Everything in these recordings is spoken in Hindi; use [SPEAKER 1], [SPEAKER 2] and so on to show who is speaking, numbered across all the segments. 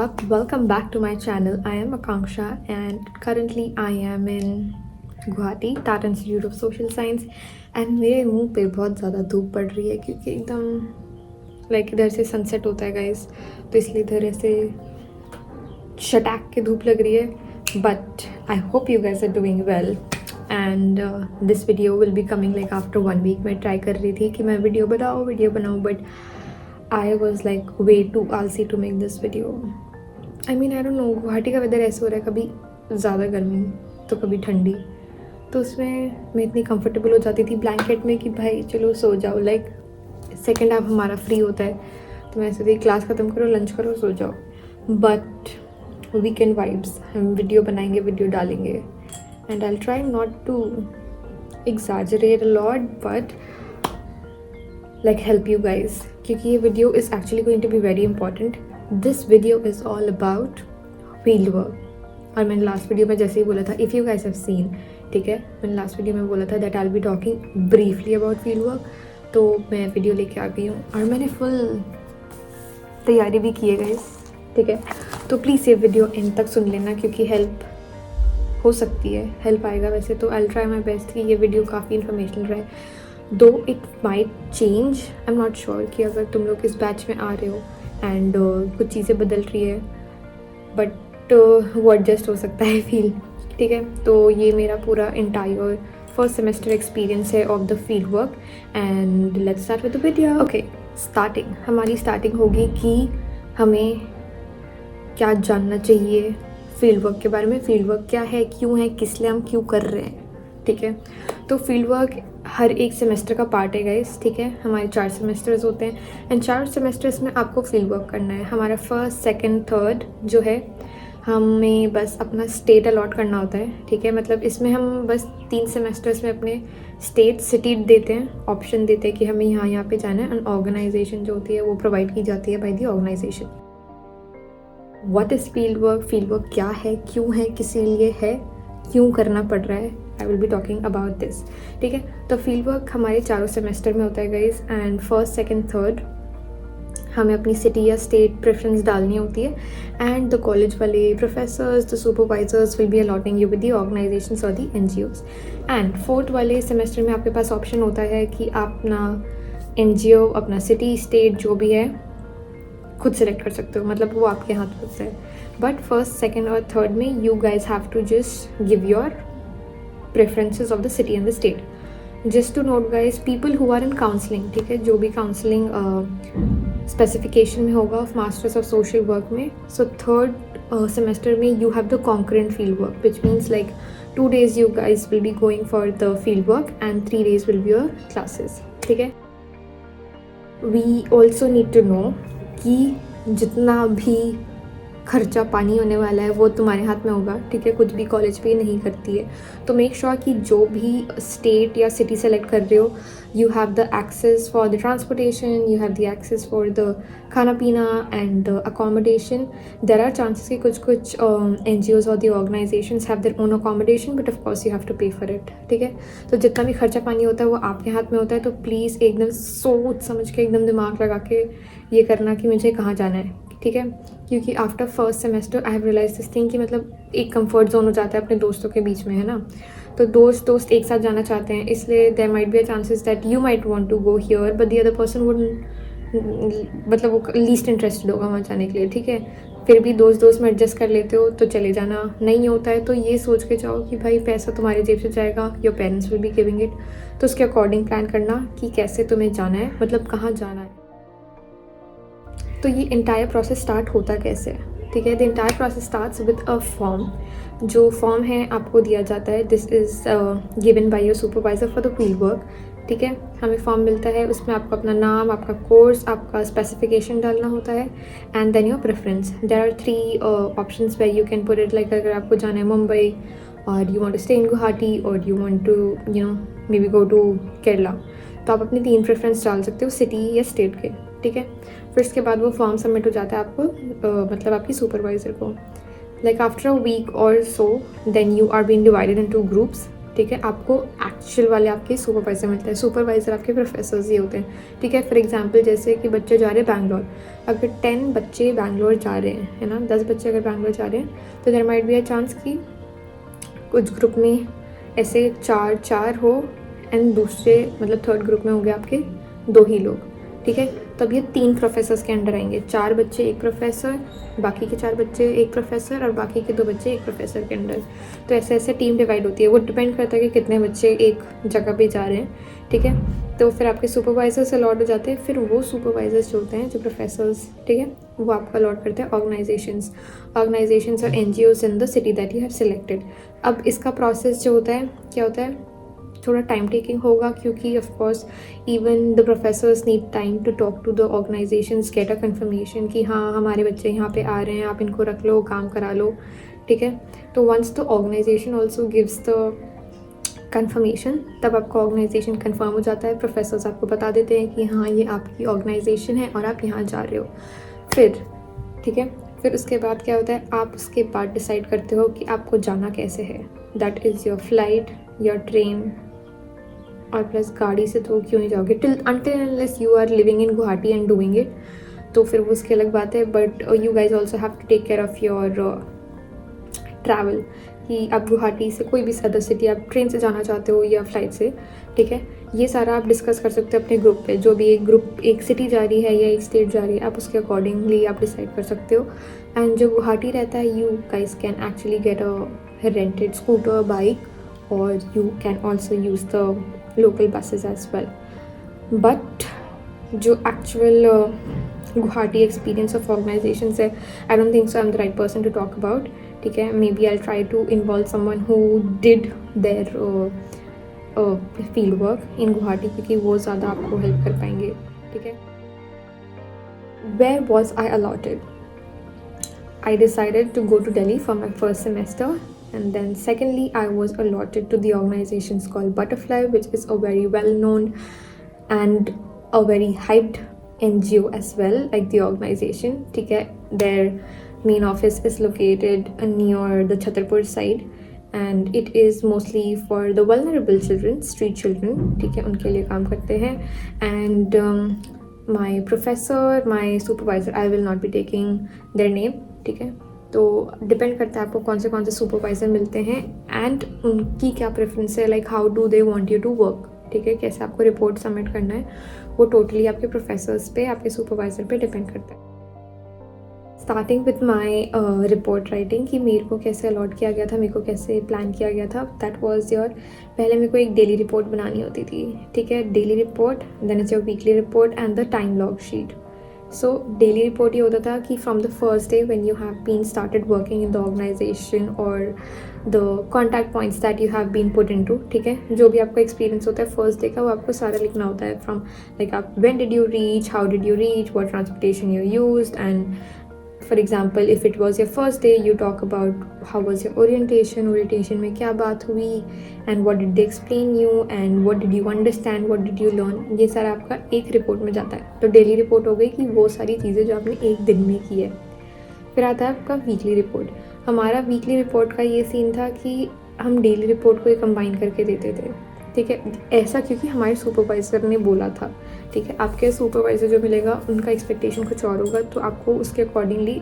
[SPEAKER 1] Welcome back to my channel. I am Akanksha and currently I am in Guwahati, Tata Institute of Social Science and मेरे मुंह पे बहुत ज़्यादा धूप पड़ रही है क्योंकि एकदम इधर से सनसेट होता है गाइस, तो इसलिए इधर ऐसे शटैक के धूप लग रही है. But I hope you guys are doing well and this video will be coming after 1 week. मैं ट्राई कर रही थी कि मैं वीडियो बनाऊँ but I was way too आलसी to make this video. I don't know, Guwahati का वेदर ऐसे हो रहा है, कभी ज़्यादा गर्मी तो कभी ठंडी, तो उसमें मैं इतनी कंफर्टेबल हो जाती थी ब्लैंकेट में कि भाई चलो सो जाओ. सेकेंड हाफ हमारा फ्री होता है तो मैं सोचती क्लास ख़त्म करो, लंच करो, सो जाओ. बट वीकेंड वाइब्स, हम वीडियो बनाएंगे, वीडियो डालेंगे and I try not to exaggerate a lot but help you guys, क्योंकि ये video is actually going to be very important. This video is all about field work. और मैंने लास्ट वीडियो में जैसे ही बोला था, if you guys have seen, ठीक है, मैंने लास्ट वीडियो में बोला था that I will be talking briefly about field work. तो मैं वीडियो लेके आ गई हूँ और मैंने फुल तैयारी भी की है गाइस, ठीक है. तो प्लीज़ ये वीडियो एंड तक सुन लेना क्योंकि हेल्प हो सकती है, हेल्प आएगा. वैसे तो I will try my best कि ये वीडियो काफ़ी इन्फॉर्मेशनल रहे, दो it might change. I am not sure कि अगर तुम लोग इस बैच में आ रहे हो एंड कुछ चीज़ें बदल रही है, बट वो एडजस्ट हो सकता है फील, ठीक है. तो ये मेरा पूरा इंटायर फर्स्ट सेमेस्टर एक्सपीरियंस है of the field work and let's start with the video. Okay, starting हमारी स्टार्टिंग होगी कि हमें क्या जानना चाहिए फील्ड वर्क के बारे में. फील्ड वर्क क्या है, क्यों है, किस लिए हम क्यों कर रहे हैं, ठीक है. तो फील्ड वर्क हर एक सेमेस्टर का पार्ट है गाइस, ठीक है. हमारे 4 सेमेस्टर्स होते हैं एंड 4 सेमेस्टर्स में आपको फील्ड वर्क करना है. हमारा फर्स्ट, सेकंड, थर्ड जो है हमें बस अपना स्टेट अलॉट करना होता है, ठीक है. मतलब इसमें हम बस 3 सेमेस्टर्स में अपने स्टेट, सिटी देते हैं, ऑप्शन देते हैं कि हमें यहाँ पे जाना है. एंड ऑर्गेनाइजेशन जो होती है वो प्रोवाइड की जाती है by the organisation. What is field work, field work क्या है, क्यों है, किसी लिए है, क्यों करना पड़ रहा है, आई will be talking about this, ठीक है. तो फील्ड वर्क हमारे 4 सेमेस्टर में होता है guys and first, second, third हमें अपनी सिटी या स्टेट प्रेफरेंस डालनी होती है एंड द कॉलेज वाले professors, the supervisors will be allotting you with the organisations और द NGOs. एंड फोर्थ वाले सेमेस्टर में आपके पास ऑप्शन होता है कि आप अपना NGO, अपना सिटी, स्टेट जो भी है खुद सेलेक्ट कर सकते हो, मतलब वो आपके हाथ में होता है. बट फर्स्ट, सेकेंड और थर्ड में you guys have to just give your preferences of the city and the state. Just to note guys, people who are in counseling, ठीक है, जो भी counseling specification में होगा of masters of social work में, so third semester में you have the concurrent field work, which means 2 days you guys will be going for the field work and 3 days will be your classes, ठीक है. We also need to know कि जितना भी खर्चा पानी होने वाला है वो तुम्हारे हाथ में होगा, ठीक है. कुछ भी कॉलेज पे नहीं करती है, तो मेक श्योर कि जो भी स्टेट या सिटी सेलेक्ट कर रहे हो you have the access for the transportation, you have the access for the खाना पीना and the accommodation. There are chances कि कुछ NGOs और the organisations have their own accommodation but of course you have to pay for it, ठीक है. तो जितना भी खर्चा पानी होता है वो आपके हाथ में होता है. तो प्लीज़ एकदम सोच समझ के, एकदम दिमाग लगा के ये करना कि मुझे कहाँ जाना है, ठीक है. क्योंकि after first semester I have realise this thing कि मतलब एक कंफर्ट जोन हो जाता है अपने दोस्तों के बीच में, है ना. तो दोस्त एक साथ जाना चाहते हैं, इसलिए there might be a chances that you might want to go here but the other person would, मतलब वो लीस्ट इंटरेस्टेड होगा वहाँ जाने के लिए, ठीक है. फिर भी दोस्त में एडजस्ट कर लेते हो तो चले जाना. नहीं होता है तो ये सोच के जाओ कि भाई पैसा तुम्हारी जेब से जाएगा, your parents will be giving it, तो उसके अकॉर्डिंग प्लान करना कि कैसे तुम्हें जाना है, मतलब कहाँ जाना है. तो ये इंटायर प्रोसेस स्टार्ट होता कैसे, ठीक है. The entire process starts with a form. जो फॉर्म है आपको दिया जाता है, this is given by your supervisor for the field work, ठीक है. हमें फॉर्म मिलता है, उसमें आपको अपना नाम, आपका कोर्स, आपका स्पेसिफिकेशन डालना होता है and then your preference. There are 3 options where you can put it, अगर आपको जाना है मुंबई और you want to stay in Guwahati और you want to maybe go to Kerala, तो आप अपनी 3 प्रेफरेंस डाल सकते हो सिटी या स्टेट के, ठीक है. फिर इसके बाद वो फॉर्म सबमिट हो जाता है आपको, मतलब आपकी सुपरवाइज़र को. आफ्टर अ वीक और so then you are being divided into groups. ठीक है। आपको एक्चुअल वाले आपके सुपरवाइज़र मिलते हैं, सुपरवाइज़र आपके प्रोफेसर्स ही होते हैं, ठीक है। फॉर एग्जांपल जैसे कि बच्चे जा रहे हैं बैंगलोर, अगर 10 बच्चे बैंगलोर जा रहे हैं, है ना, 10 बच्चे अगर बैंगलोर जा रहे हैं तो there might be a chance कि कुछ ग्रुप में ऐसे 4 हो एंड दूसरे मतलब थर्ड ग्रुप में होंगे आपके 2 ही लोग, ठीक है। तब ये 3 प्रोफेसर्स के अंडर आएंगे, 4 बच्चे एक प्रोफेसर, बाकी के 4 बच्चे एक प्रोफेसर और बाकी के 2 बच्चे एक प्रोफेसर के अंडर। तो ऐसे ऐसे टीम डिवाइड होती है, वो डिपेंड करता है कि कितने बच्चे एक जगह पे जा रहे हैं, ठीक है। तो फिर आपके सुपरवाइजर्स अलॉट हो जाते हैं, फिर वो सुपरवाइजर्स जो होते हैं, जो प्रोफेसर्स, ठीक है, वो आपको अलॉट करते हैं ऑर्गेनाइजेशंस और NGOs in the city that you have selected. अब इसका प्रोसेस जो होता है, क्या होता है, थोड़ा टाइम टेकिंग होगा, क्योंकि of course even the professors need time to talk to the organisations, get a confirmation कि हाँ हमारे बच्चे यहाँ पे आ रहे हैं, आप इनको रख लो, काम करा लो, ठीक है। तो once the organisation also gives the confirmation, तब आपका ऑर्गेनाइजेशन कंफर्म हो जाता है, प्रोफेसर्स आपको बता देते हैं कि हाँ ये आपकी ऑर्गेनाइजेशन है और आप यहाँ जा रहे हो। फिर ठीक है, फिर उसके बाद क्या होता है, आप उसके बाद डिसाइड करते हो कि आपको जाना कैसे है। That is your flight, your train, और प्लस गाड़ी से तो क्यों ही जाओगे, till until unless you are living in Guwahati and doing it, तो फिर वो उसकी अलग बात है। But you guys also have to take care of your travel, कि आप गुवाहाटी से कोई भी अदर सिटी आप ट्रेन से जाना चाहते हो या फ्लाइट से, ठीक है। ये सारा आप डिस्कस कर सकते हो अपने ग्रुप पे, जो भी एक ग्रुप एक सिटी जा रही है या एक स्टेट जा रही है, आप उसके अकॉर्डिंगली आप डिसाइड कर सकते हो। एंड जो गुवाहाटी रहता है, you guys can actually get a rented scooter, bike, और you can also use the local buses as well. But जो actual Guwahati experience of organisation है, I don't think so I am the right person to talk about, ठीक है। Maybe I try to involve someone who did their field work in Guwahati, क्योंकि वो ज़्यादा आपको हेल्प कर पाएंगे, ठीक है। Where was I allotted? I decided to go to Delhi for my first semester, and then secondly I was allotted to the organizations called Butterfly, which is a very well known and a very hyped NGO as well, like the organization, ठीक है। Their main office is located near the Chhatarpur side, and it is mostly for the vulnerable children, street children, ठीक है, उनके लिए काम करते हैं। And my professor, my supervisor, I will not be taking their name, ठीक है। तो डिपेंड करता है आपको कौन से सुपरवाइज़र मिलते हैं एंड उनकी क्या प्रेफरेंस है, like how do they want you to work, ठीक है, कैसे आपको रिपोर्ट सबमिट करना है, वो टोटली आपके प्रोफेसर्स पे, आपके सुपरवाइज़र पे डिपेंड करता है। Starting with my report writing, कि मेरे को कैसे अलॉट किया गया था, मेरे को कैसे प्लान किया गया था, दैट वाज योर, पहले मेरे को एक डेली रिपोर्ट बनानी होती थी, ठीक है। Daily report, then it's your weekly report and the time log sheet. So daily report ये होता था कि from the first day when you have been started working in the organisation और the contact points that you have been put into, ठीक है। जो भी आपका एक्सपीरियंस होता है फर्स्ट डे का, वो आपको सारा लिखना होता है, फ्रॉम लाइक आप when did you reach, how did you reach, what transportation you used, and for example if it was your first day, you talk about how was your orientation में क्या बात हुई, and what did they explain you, and what did you understand, what did you learn, ये सारा आपका एक रिपोर्ट में जाता है। तो डेली रिपोर्ट हो गई कि वो सारी चीज़ें जो आपने एक दिन में की है। फिर आता है आपका वीकली रिपोर्ट। हमारा वीकली रिपोर्ट का ये सीन था कि हम डेली रिपोर्ट को कंबाइन करके देते थे, ठीक है। ऐसा क्योंकि हमारे सुपरवाइज़र ने बोला था, ठीक है। आपके सुपरवाइज़र जो मिलेगा उनका एक्सपेक्टेशन कुछ और होगा, तो आपको उसके अकॉर्डिंगली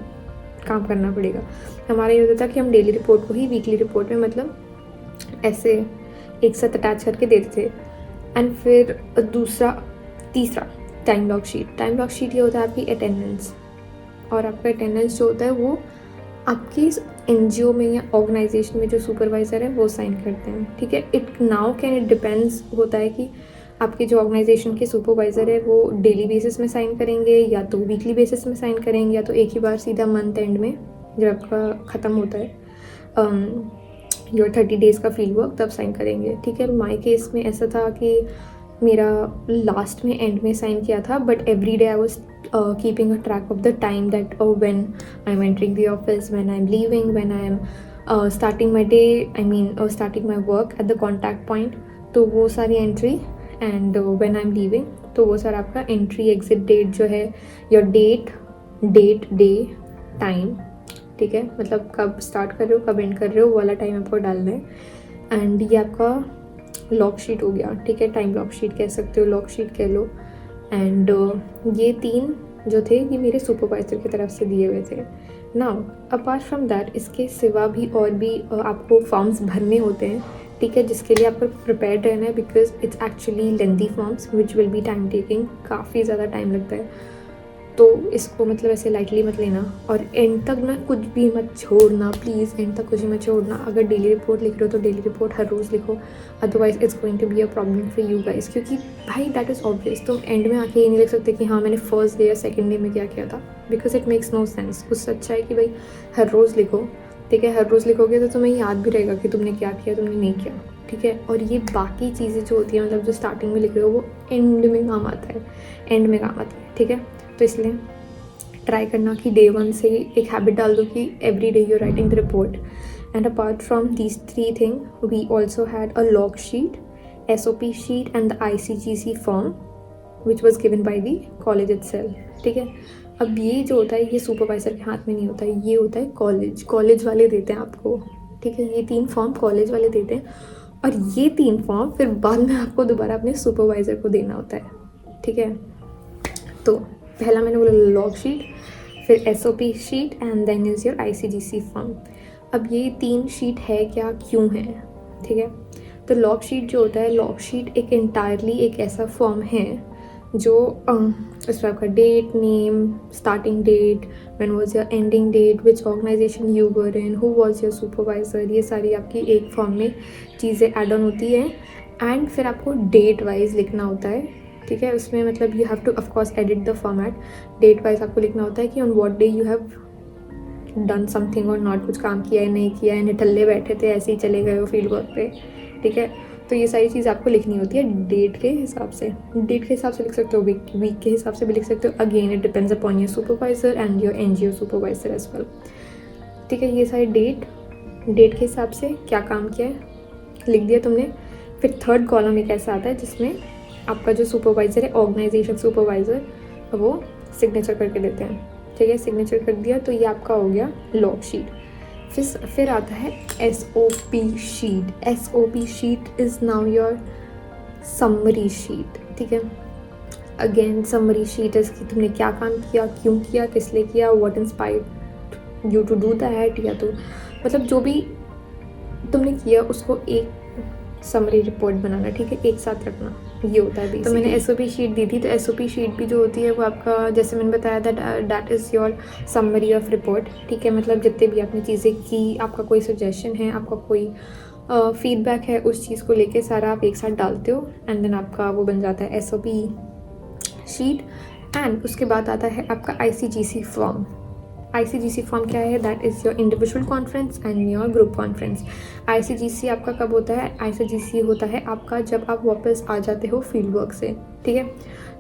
[SPEAKER 1] काम करना पड़ेगा। हमारा ये होता था कि हम डेली रिपोर्ट को ही वीकली रिपोर्ट में मतलब ऐसे एक साथ अटैच करके देते थे। एंड फिर तीसरा time log sheet. Time log sheet ये होता है आपकी अटेंडेंस, और आपका अटेंडेंस जो होता है वो आपकी NGO में या ऑर्गेनाइजेशन में जो सुपरवाइज़र है वो साइन करते हैं, ठीक है। इट डिपेंड्स होता है कि आपके जो ऑर्गेनाइजेशन के सुपरवाइज़र है वो डेली बेसिस में साइन करेंगे या तो वीकली बेसिस में साइन करेंगे या तो एक ही बार सीधा मंथ एंड में जब आपका ख़त्म होता है योर 30 डेज़ का फील्ड वर्क, तब साइन करेंगे, ठीक है। माय केस में ऐसा था कि मेरा लास्ट में एंड में साइन किया था, but every day I was keeping a track of the time that when I am entering the office, when I am leaving, when I am starting my day, I mean starting my work at the contact point, तो वो सारी entry, and when I am leaving, तो वो सारा आपका एंट्री एग्जिट डेट जो है, योर डेट डे टाइम, ठीक है, मतलब कब स्टार्ट कर रहे हो कब एंड कर रहे हो वो वाला टाइम आपको डालना है। एंड ये आपका लॉग शीट हो गया, ठीक है, टाइम लॉग शीट कह सकते हो, लॉग शीट कह लो। एंड ये 3 जो थे ये मेरे सुपरवाइज़र की तरफ से दिए हुए थे। नाउ अपार्ट फ्रॉम दैट इसके सिवा भी और भी आपको फॉर्म्स भरने होते हैं, ठीक है, जिसके लिए आपको प्रिपेयर्ड रहना है, because it's actually lengthy forms which will be time taking, काफ़ी ज़्यादा टाइम लगता है। तो इसको मतलब ऐसे लाइटली मत लेना, और एंड तक ना कुछ भी मत छोड़ना, प्लीज़ एंड तक कुछ भी मत छोड़ना। अगर डेली रिपोर्ट लिख रहे हो तो डेली रिपोर्ट हर रोज़ लिखो, otherwise it's going to be a problem for you guys, क्योंकि भाई दैट इज़ ऑब्वियस, तुम एंड में आके ये नहीं लिख सकते कि हाँ मैंने फर्स्ट डे या सेकेंड डे में क्या किया था, because it makes no sense. उससे अच्छा है कि भाई हर रोज़ लिखो, ठीक है, हर रोज़ लिखोगे तो तुम्हें याद भी रहेगा कि तुमने क्या किया, तुमने नहीं किया, ठीक है। और ये बाकी चीज़ें जो होती हैं, मतलब जो स्टार्टिंग में लिख रहे हो वो एंड में काम आता है, एंड में काम आता है, ठीक है। तो इसलिए ट्राई करना कि डे 1 से एक हैबिट डाल दो कि every day you writing the report. And apart from these 3 thing we also had a log sheet, SOP sheet and the ICGC form which was given by the college itself, ठीक है। अब ये जो होता है ये सुपरवाइज़र के हाथ में नहीं होता है, ये होता है कॉलेज वाले देते हैं आपको, ठीक है। ये 3 फॉर्म कॉलेज वाले देते हैं, और ये 3 फॉर्म फिर बाद में आपको दोबारा अपने सुपरवाइज़र को देना होता है, ठीक है। तो पहला मैंने बोला लॉग शीट, फिर SOP sheet and then is your ICGC form. अब ये 3 शीट है क्या, क्यों है, ठीक है। तो लॉग शीट जो होता है, लॉग शीट एक इंटायरली एक ऐसा फॉर्म है जो उसमें आपका date, name, starting date, when was your ending date, which organisation you were in, who was your supervisor, ये सारी आपकी एक फॉर्म में चीज़ें ऐड ऑन होती है। एंड फिर आपको डेट वाइज लिखना होता है, ठीक है। उसमें मतलब you have to of course edit the format, date wise आपको लिखना होता है कि on what day you have done something और नॉट, कुछ काम किया है नहीं किया है, निठल्ले बैठे थे ऐसे ही चले गए हो फील्ड वर्क पे, ठीक है। तो ये सारी चीज़ आपको लिखनी होती है डेट के हिसाब से, डेट के हिसाब से लिख सकते हो, वीक के हिसाब से भी लिख सकते हो। Again it depends upon your supervisor and your NGO supervisor as well, ठीक है। ये सारी डेट के हिसाब से क्या काम किया है लिख दिया तुमने। फिर थर्ड कॉलम एक ऐसा आता है जिसमें आपका जो सुपरवाइज़र है, ऑर्गेनाइजेशन सुपरवाइज़र, वो सिग्नेचर करके देते हैं, ठीक है। सिग्नेचर कर दिया तो ये आपका हो गया लॉग शीट। फिर आता है SOP sheet. SOP sheet is now your summary sheet, ठीक है। अगेन समरी शीट इज़ कि तुमने क्या काम किया, क्यों किया, किस लिए किया, what inspired you to do that, या तो मतलब जो भी तुमने किया उसको एक समरी रिपोर्ट बनाना, ठीक है, एक साथ रखना, ये होता है। तो मैंने SOP शीट दी थी, तो SOP शीट भी जो होती है वो आपका, जैसे मैंने बताया that is your summary of report, ठीक है। मतलब जितने भी आपने चीज़ें की, आपका कोई सजेशन है, आपका कोई फीडबैक है, उस चीज़ को लेके सारा आप एक साथ डालते हो, एंड देन आपका वो बन जाता है SOP शीट। एंड उसके बाद आता है आपका ICGC फॉर्म। ICGC फॉर्म क्या है, that is your individual conference and your group conference. ICGC आपका कब होता है, ICGC होता है आपका जब आप वापस आ जाते हो फील्ड वर्क से, ठीक है।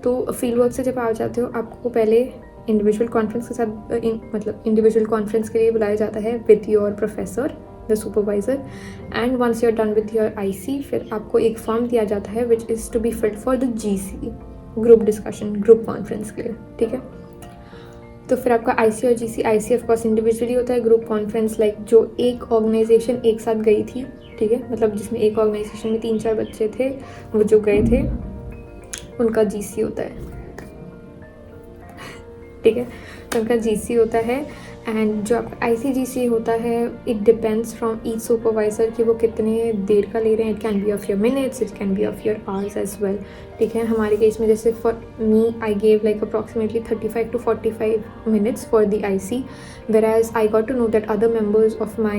[SPEAKER 1] तो फील्ड वर्क से जब आ जाते हो, आपको पहले इंडिविजुअल कॉन्फ्रेंस के साथ मतलब इंडिविजुअल कॉन्फ्रेंस के लिए बुलाया जाता है with your professor the supervisor, and once you are done with your IC, फिर आपको एक फॉर्म दिया जाता है which is to be filled for the GC, group discussion, group conference के लिए, ठीक है। तो फिर आपका IC और GC, IC of course individually होता है, ग्रुप कॉन्फ्रेंस लाइक जो एक ऑर्गेनाइजेशन एक साथ गई थी, ठीक है, मतलब जिसमें एक ऑर्गेनाइजेशन में 3-4 बच्चे थे, वो जो गए थे उनका GC होता है, ठीक है। तो उनका GC होता है। एंड जो आपका ICGC होता है, it depends from each supervisor कि वो कितने देर का ले रहे हैं। It can be of your minutes, it can be of your hours as well, ठीक है। हमारे केस में जैसे for me I gave like approximately 35 to 45 minutes for the IC, whereas I got to know that other members of my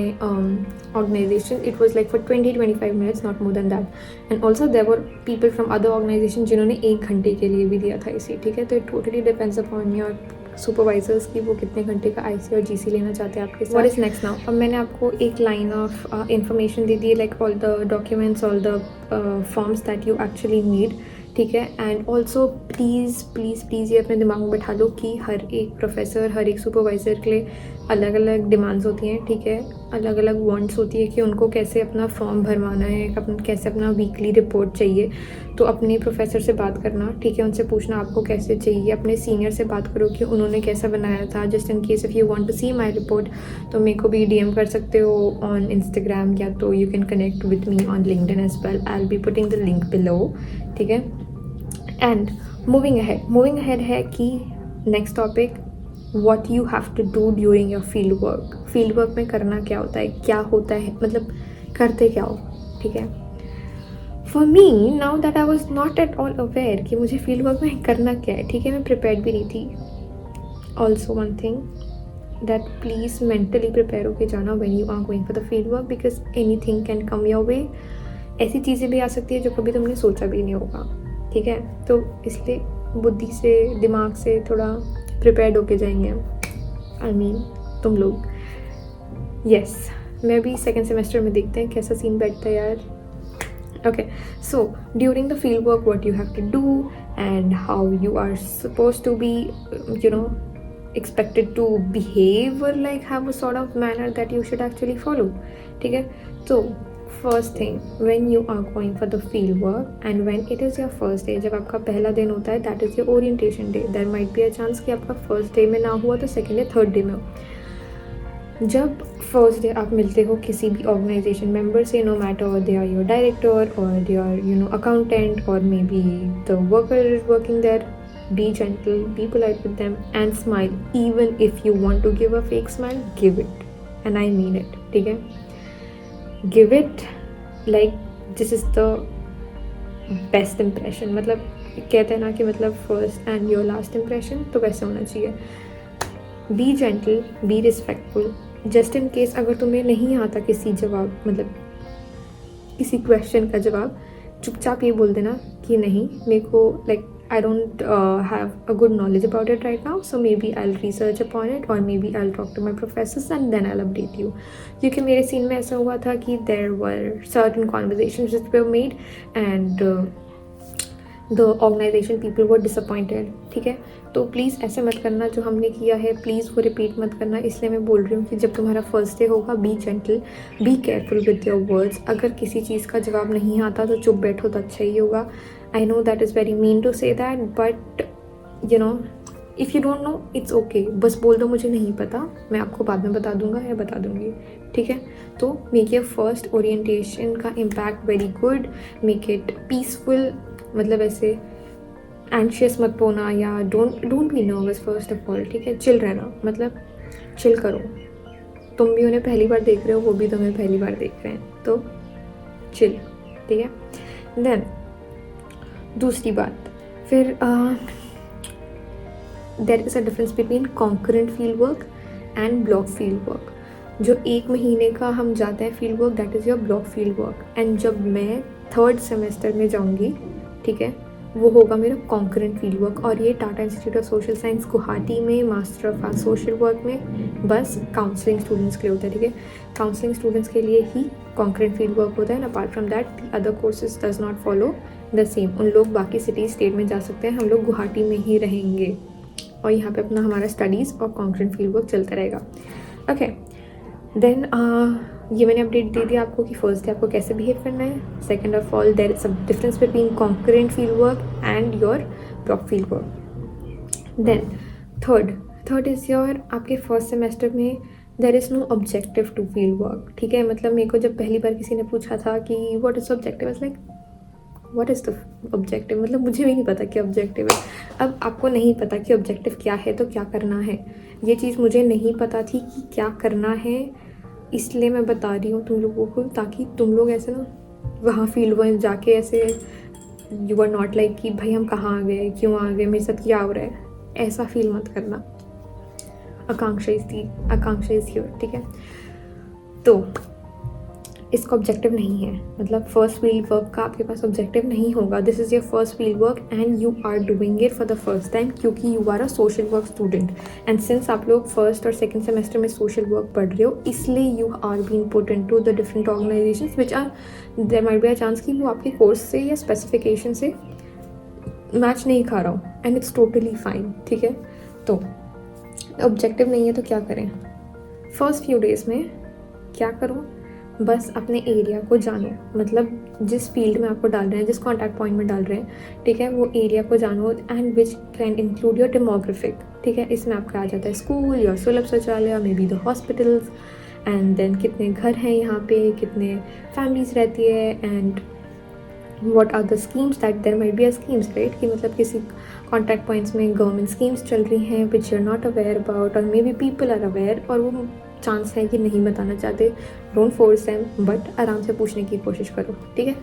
[SPEAKER 1] organization it was like for 20-25 minutes, not more than that. And also there were people from other organizations जिन्होंने 1 घंटे के लिए भी दिया था IC, ठीक है। तो it totally depends upon your supervisors की वो कितने घंटे का IC और GC लेना चाहते हैं आपके साथ। व्हाट इज़ नेक्स्ट नाउ, अब मैंने आपको एक लाइन ऑफ इन्फॉर्मेशन दे दी है, like all the documents, all the forms that you actually need, ठीक है। And also please please please ये अपने दिमाग में बैठा लो कि हर एक प्रोफेसर, हर एक सुपरवाइज़र के लिए अलग अलग डिमांड्स होती हैं, ठीक है, अलग अलग वांट्स होती है कि उनको कैसे अपना फॉर्म भरवाना है, कैसे अपना वीकली रिपोर्ट चाहिए। तो अपने प्रोफेसर से बात करना, ठीक है, उनसे पूछना आपको कैसे चाहिए। अपने सीनियर से बात करो कि उन्होंने कैसा बनाया था। Just in case if you want to see my report तो मेरे को भी DM कर सकते हो ऑन इंस्टाग्राम, या तो you can connect with me on LinkedIn as well. I will be putting the link below, ठीक है। एंड मूविंग अहेड है कि next topic, what you have to do during your field work. Field work में करना क्या होता है, क्या होता है, मतलब करते क्या हो, ठीक है। For me now that I was not at all aware कि मुझे फील्ड वर्क में करना क्या है, ठीक है, मैं प्रिपेयर्ड भी नहीं थी। Also one thing that please mentally prepare होके जाना when you are going for the field work, because anything can come your way. ऐसी चीज़ें भी आ सकती है जो कभी तुमने सोचा भी नहीं होगा, ठीक है। तो इसलिए बुद्धि से, दिमाग से थोड़ा प्रिपेयर्ड होके जाएंगे। आई मीन तुम लोग। यस, मैं भी सेकेंड सेमेस्टर में देखते हैं कैसा सीन बैठता है यार। Okay, so during the field work, what you have to do and how you are supposed to be, expected to behave or like have a sort of manner that you should actually follow. ठीक है, तो first thing, when you are going for the field work and when it is your first day, जब आपका पहला दिन होता है, that is your orientation day. There might be a chance कि आपका first day में ना हुआ तो second day, third day में हो। जब फर्स्ट डे आप मिलते हो किसी भी ऑर्गेनाइजेशन मेंबर से, no matter they are your director और दे आर अकाउंटेंट और मे be the worker is working there, be gentle, be polite with them and smile. Even if you want to give a fake smile, give it, and I mean it, ठीक है। Give it like this is the best impression. मतलब कहते हैं ना कि मतलब first and your last impression, तो वैसे होना चाहिए। B gentle, be respectful. Just in case अगर तुम्हें नहीं आता किसी जवाब, मतलब किसी क्वेश्चन का जवाब, चुपचाप ये बोल देना कि नहीं मेरे को, like I don't have a good knowledge about it right now, so maybe I will research upon it और may be I will talk to my professors and then I will update you. क्योंकि मेरे सीन में ऐसा हुआ था कि there were certain conversations which were made and the organisation people were disappointed, ठीक है। तो प्लीज़ ऐसे मत करना जो हमने किया है, प्लीज़ वो रिपीट मत करना। इसलिए मैं बोल रही हूँ कि जब तुम्हारा फर्स्ट डे होगा, B gentle, be careful with your words. अगर किसी चीज़ का जवाब नहीं आता तो चुप बैठो तो अच्छा ही होगा। I know that is very mean to say that, but if you don't know it's okay. बस बोल दो मुझे नहीं पता, मैं आपको बाद में बता दूंगा या बता दूंगी, ठीक है। तो मेक योर फर्स्ट ओरिएंटेशन का impact very good, make it peaceful. मतलब ऐसे एंशियस मत होना या don't be nervous first of all, ठीक है। चिल रहना, मतलब चिल करो। तुम भी उन्हें पहली बार देख रहे हो, वो भी तुम्हें पहली बार देख रहे हैं, तो चिल, ठीक है। देन दूसरी बात, फिर there is a difference between concurrent field work and block field work. जो 1 महीने का हम जाते हैं field work, that is your block field work. And जब मैं 3rd सेमेस्टर में जाऊँगी, ठीक है, वो होगा मेरा कॉन्करेंट फील्ड वर्क। और ये Tata Institute of Social Science Guwahati में Master of Art Social Work में बस काउंसलिंग स्टूडेंट्स के लिए होता है, ठीक है। काउंसलिंग स्टूडेंट्स के लिए ही कॉन्करेंट फील्ड वर्क होता है। And apart from that the other courses does not follow the same. उन लोग बाकी सिटी स्टेट में जा सकते हैं, हम लोग गुवाहाटी में ही रहेंगे और यहाँ पे अपना हमारा स्टडीज़ और कॉन्करेंट फील्ड वर्क चलता रहेगा, ओके। देन ये मैंने अपडेट दे दिया आपको कि फर्स्ट डे आपको कैसे बिहेव करना है। Second of all, there is a difference between concurrent field work and your block field work. Then third is your, आपके फर्स्ट सेमेस्टर में there is no objective to field work, ठीक है। मतलब मेरे को जब पहली बार किसी ने पूछा था कि what is objective, is like what is the objective, मतलब मुझे भी नहीं पता कि ऑब्जेक्टिव है। अब आपको नहीं पता कि ऑब्जेक्टिव क्या है तो क्या करना है, ये चीज़ मुझे नहीं पता थी कि क्या करना है, इसलिए मैं बता रही हूँ तुम लोगों को, ताकि तुम लोग ऐसे ना वहाँ फील्ड में जाके ऐसे यू आर नॉट लाइक कि भाई हम कहाँ आ गए, क्यों आ गए, मेरे साथ क्या हो रहा है, ऐसा फील मत करना। आकांक्षा इज हियर, ठीक है। तो इसका ऑब्जेक्टिव नहीं है, मतलब फर्स्ट फील्ड वर्क का आपके पास ऑब्जेक्टिव नहीं होगा। This is your first field work and you are doing it for the first time, क्योंकि you are a social work student. And since आप लोग फर्स्ट और सेकंड सेमेस्टर में सोशल वर्क पढ़ रहे हो, इसलिए you are being put into the different organisations which are, there might be a chance कि वो आपके कोर्स से या स्पेसिफिकेशन से मैच नहीं खा रहा हूँ एंड इट्स टोटली फाइन, ठीक है। तो ऑब्जेक्टिव नहीं है तो क्या करें? फर्स्ट फ्यू डेज़ में क्या करो, बस अपने एरिया को जानो, मतलब जिस फील्ड में आपको डाल रहे हैं, जिस कॉन्टैक्ट पॉइंट में डाल रहे हैं, ठीक है, वो एरिया को जानो and which can include your demographic, ठीक है। इसमें आपका आ जाता है स्कूल या सुलभ शौचालय, may be the hospitals, and then कितने घर हैं यहाँ पे, कितने फैमिलीज रहती है, and what are the schemes that there might be a schemes, right, कि मतलब किसी कॉन्टैक्ट पॉइंट्स में गवर्नमेंट स्कीम्स चल रही हैं which you are not aware about, और may be people are aware और वो चांस है कि नहीं बताना चाहते। डोंट फोर्स देम, बट आराम से पूछने की कोशिश करो, ठीक है।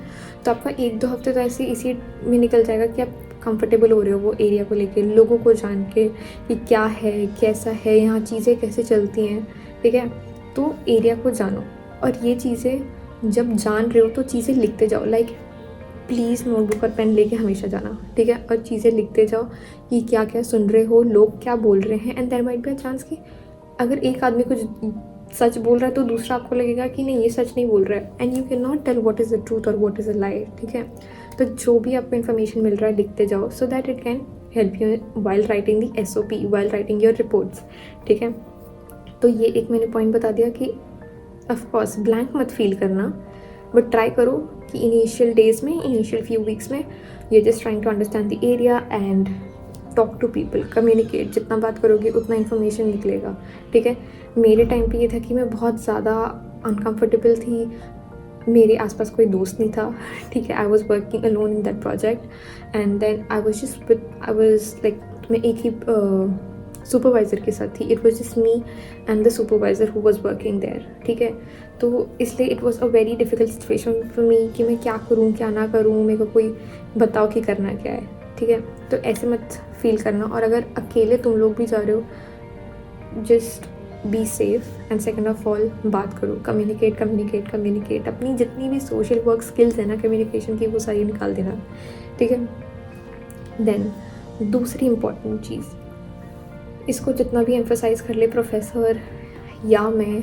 [SPEAKER 1] तो आपका 1-2 हफ्ते तो ऐसे इसी में निकल जाएगा कि आप कंफर्टेबल हो रहे हो वो एरिया को लेके, लोगों को जान के कि क्या है, कैसा है, यहाँ चीज़ें कैसे चलती हैं, ठीक है। तो एरिया को जानो, और ये चीज़ें जब जान रहे हो तो चीज़ें लिखते जाओ, लाइक प्लीज़ नोटबुक और पेन लेके हमेशा जाना, ठीक है, और चीज़ें लिखते जाओ कि क्या क्या सुन रहे हो, लोग क्या बोल रहे हैं, and there might be a chance कि अगर एक आदमी कुछ सच बोल रहा है तो दूसरा आपको लगेगा कि नहीं ये सच नहीं बोल रहा है, and you can not tell what is the truth और व्हाट इज़ अ लाई, ठीक है। तो जो भी आपको इन्फॉर्मेशन मिल रहा है लिखते जाओ, so that it can help you while writing the SOP, while writing your reports, ठीक है। तो ये एक मैंने पॉइंट बता दिया कि ऑफकोर्स ब्लैंक मत फील करना, बट ट्राई करो कि इनिशियल डेज में, इनिशियल फ्यू वीक्स में you just trying to understand the area and talk to people, communicate. जितना बात करोगे उतना इन्फॉर्मेशन निकलेगा, ठीक है। मेरे टाइम पे ये था कि मैं बहुत ज़्यादा अनकम्फर्टेबल थी, मेरे आसपास कोई दोस्त नहीं था, ठीक है। I was working alone in that project and then I was like मैं एक ही सुपरवाइज़र के साथ थी, it was just me and the supervisor who was working there, ठीक है। तो इसलिए it was a very difficult situation for me कि मैं क्या करूँ क्या ना करूँ, मेरे को कोई बताओ कि करना क्या है, ठीक है। तो ऐसे मत फील करना, और अगर अकेले तुम लोग भी जा रहे हो just be safe, and second of all बात करो, कम्युनिकेट कम्युनिकेट कम्युनिकेट, अपनी जितनी भी सोशल वर्क स्किल्स है ना कम्युनिकेशन की वो सारी निकाल देना, ठीक है। देन दूसरी इम्पॉर्टेंट चीज़, इसको जितना भी एम्फोसाइज़ कर ले प्रोफेसर या मैं,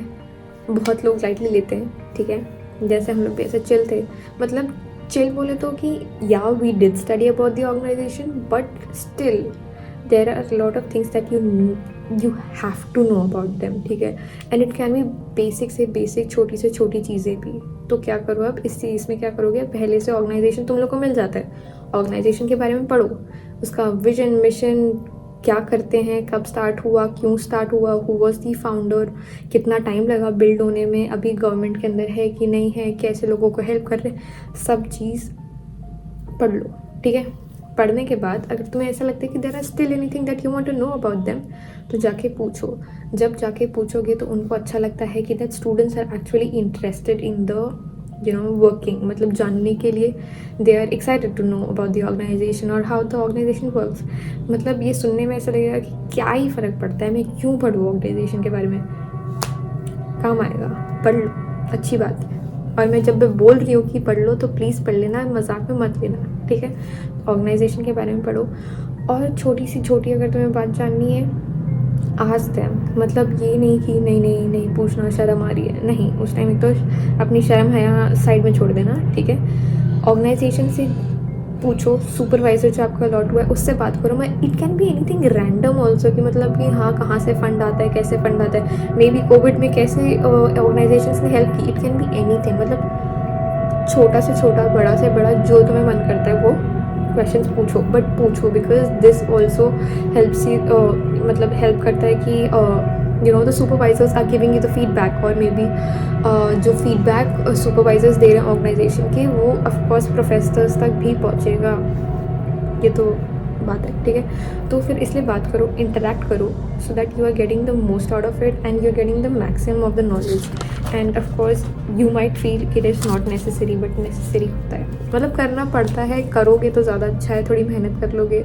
[SPEAKER 1] बहुत लोग लाइटली लेते हैं, ठीक है। जैसे हम लोग भी ऐसे चिल थे, मतलब चिल बोले तो कि या we did study about the organisation, but still there are lot of things that you have to know about them, ठीक है। And it can be basic से बेसिक, छोटी से छोटी चीज़ें भी। तो क्या करो अब इस चीज़ में, क्या करोगे, पहले से ऑर्गेनाइजेशन तुम लोग को मिल जाता है, ऑर्गेनाइजेशन के बारे में पढ़ो, उसका विजन मिशन क्या करते हैं, कब स्टार्ट हुआ, क्यों स्टार्ट हुआ, हु वॉज दी फाउंडर, कितना टाइम लगा बिल्ड होने में, अभी गवर्नमेंट के अंदर है कि नहीं है, कैसे लोगों को हेल्प कर रहे हैं, सब चीज़ पढ़ लो, ठीक है। पढ़ने के बाद अगर तुम्हें ऐसा लगता है कि there are still anything that you want to know about them, तो जाके पूछो। जब जाके पूछोगे तो उनको अच्छा लगता है कि that students are actually interested in the working, मतलब जानने के लिए they are excited to know about the organisation और हाउ द ऑर्गेनाइजेशन वर्क्स। मतलब ये सुनने में ऐसा लगेगा कि क्या ही फ़र्क पड़ता है, मैं क्यों पढ़ूँ ऑर्गेनाइजेशन के बारे में, काम आएगा, पढ़ लो, अच्छी बात है। और मैं जब मैं बोल रही हूँ कि पढ़ लो तो प्लीज़ पढ़ लेना, मजाक में मत लेना, ठीक है। ऑर्गेनाइजेशन के बारे में पढ़ो, और छोटी सी छोटी अगर तुम्हें बात जाननी है आस्क देम, मतलब ये नहीं कि नहीं नहीं नहीं पूछना, शर्म आ रही है, नहीं, उस टाइम तो अपनी शर्म हया साइड में छोड़ देना, ठीक है। ऑर्गेनाइजेशन से पूछो, सुपरवाइजर जो आपका अलॉट हुआ है उससे बात करो। मैं it can be anything random also, कि मतलब कि हाँ कहाँ से फंड आता है, कैसे फंड आता है, मे बी कोविड में कैसे ऑर्गेनाइजेशंस ने हेल्प की, इट कैन बी एनीथिंग, मतलब छोटा से छोटा, बड़ा से बड़ा, जो तुम्हें मन करता है वो क्वेश्चंस पूछो, बट पूछो because this also helps you, मतलब हेल्प करता है कि the supervisors are giving you the feedback, और मे बी जो फीडबैक सुपरवाइजर्स दे रहे हैं ऑर्गेनाइजेशन के वो ऑफकोर्स प्रोफेसर्स तक भी पहुँचेगा, ये तो बात है, ठीक है। तो फिर इसलिए बात करो, इंटरेक्ट करो, so that you are getting the most out of it and you are getting the maximum of the knowledge. And of course you might feel it is not necessary, but necessary होता है, मतलब करना पड़ता है, करोगे तो ज़्यादा अच्छा है, थोड़ी मेहनत कर लोगे,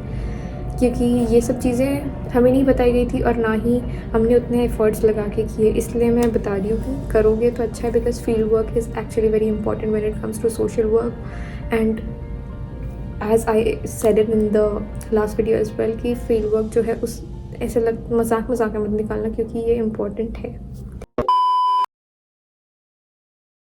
[SPEAKER 1] क्योंकि ये सब चीज़ें हमें नहीं बताई गई थी और ना ही हमने उतने एफर्ट्स लगा के किए, इसलिए मैं बता रही हूँ कि करोगे तो अच्छा है, because field work is actually very important when it comes to social work. And as I said it in the last video as well कि फील्ड वर्क जो है उस ऐसे मजाक में मत निकालना, क्योंकि ये इम्पॉर्टेंट है।